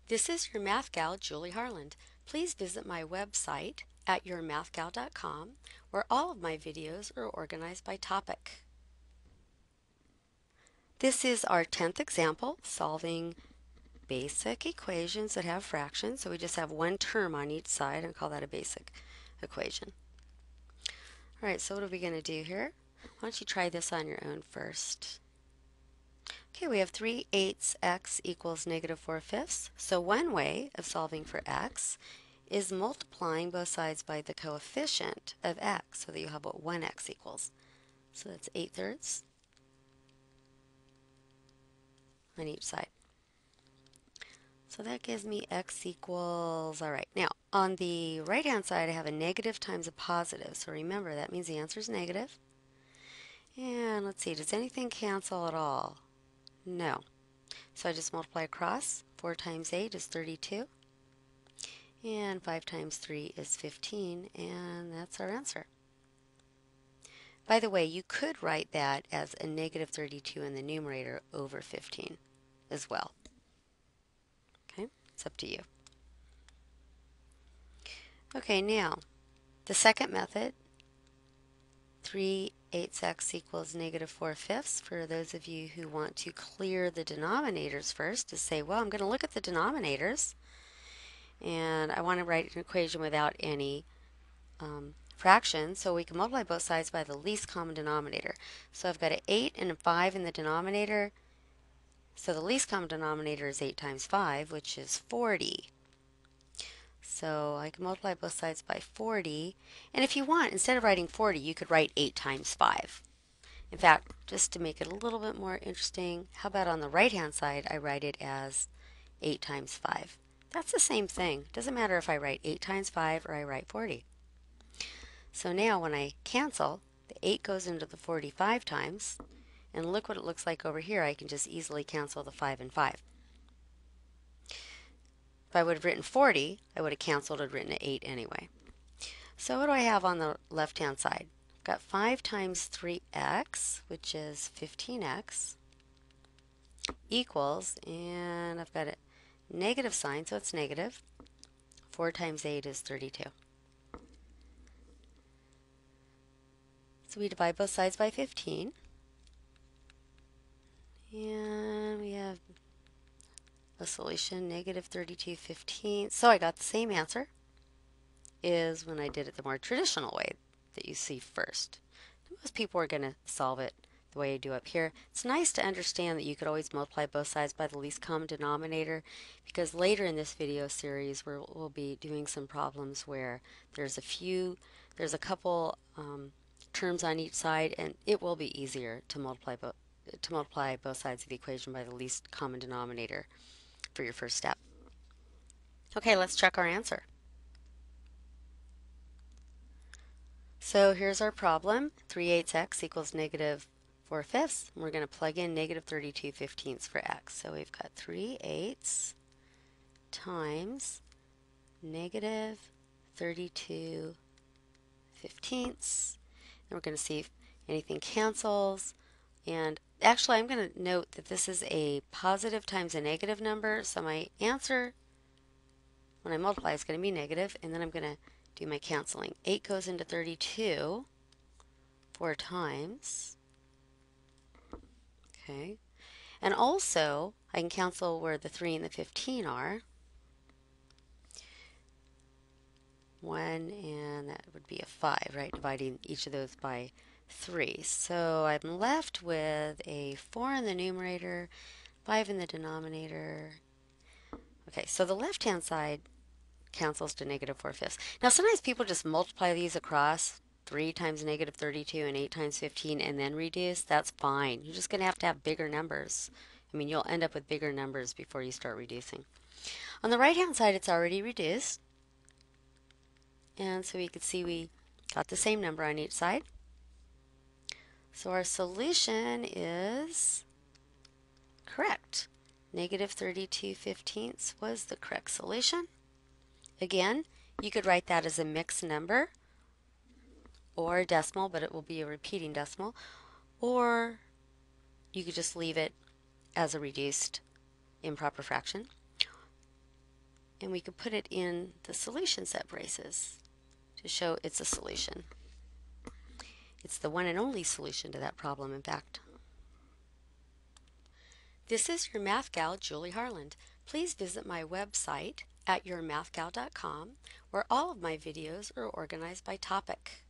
This is your math gal, Julie Harland. Please visit my website at yourmathgal.com, where all of my videos are organized by topic. This is our 10th example, solving basic equations that have fractions. So we just have one term on each side and call that a basic equation. All right, so what are we going to do here? Why don't you try this on your own first? Okay, we have 3/8 x equals -4/5. So one way of solving for x is multiplying both sides by the coefficient of x so that you have what 1x equals. So that's 8/3 on each side. So that gives me x equals, all right. Now, on the right-hand side, I have a negative times a positive. So remember, that means the answer is negative. And let's see, does anything cancel at all? No. So I just multiply across. 4 times 8 is 32. And 5 times 3 is 15. And that's our answer. By the way, you could write that as a -32 in the numerator over 15 as well. Okay, it's up to you. Okay, now the second method, 3/8 x equals -4/5. For those of you who want to clear the denominators first, to say, well, I'm going to look at the denominators and I want to write an equation without any fractions, so we can multiply both sides by the least common denominator. So I've got an 8 and a 5 in the denominator. So the least common denominator is 8 times 5, which is 40. So I can multiply both sides by 40. And if you want, instead of writing 40, you could write 8 times 5. In fact, just to make it a little bit more interesting, how about on the right-hand side, I write it as 8 times 5. That's the same thing. Doesn't matter if I write 8 times 5 or I write 40. So now when I cancel, the 8 goes into the 45 times, and look what it looks like over here. I can just easily cancel the 5 and 5. If I would have written 40, I would have canceled and written an 8 anyway. So what do I have on the left-hand side? I've got 5 times 3x, which is 15x, equals, and I've got a negative sign, so it's negative. 4 times 8 is 32. So we divide both sides by 15. And we have a solution, -32/15. So I got the same answer as when I did it the more traditional way that you see first. Most people are going to solve it the way I do up here. It's nice to understand that you could always multiply both sides by the least common denominator, because later in this video series we'll be doing some problems where there's a couple terms on each side, and it will be easier to multiply both sides of the equation by the least common denominator for your first step. Okay, let's check our answer. So here's our problem. 3/8 x equals -4/5. We're going to plug in -32/15 for x. So we've got 3/8 times -32/15. And we're going to see if anything cancels. And actually, I'm going to note that this is a positive times a negative number. So my answer, when I multiply, is going to be negative. And then I'm going to do my canceling. 8 goes into 32 4 times. Okay. And also, I can cancel where the 3 and the 15 are. 1, and that would be a 5, right? Dividing each of those by 3. So I'm left with a 4 in the numerator, 5 in the denominator. Okay, so the left-hand side cancels to -4/5. Now sometimes people just multiply these across, 3 times -32 and 8 times 15, and then reduce. That's fine. You're just going to have bigger numbers. I mean, you'll end up with bigger numbers before you start reducing. On the right-hand side, it's already reduced. And so we could see we got the same number on each side. So our solution is correct. -32/15 was the correct solution. Again, you could write that as a mixed number or a decimal, but it will be a repeating decimal. Or you could just leave it as a reduced improper fraction. and we could put it in the solution set braces to show it's a solution. It's the one and only solution to that problem, in fact. This is your Math Gal, Julie Harland. Please visit my website at yourmathgal.com, where all of my videos are organized by topic.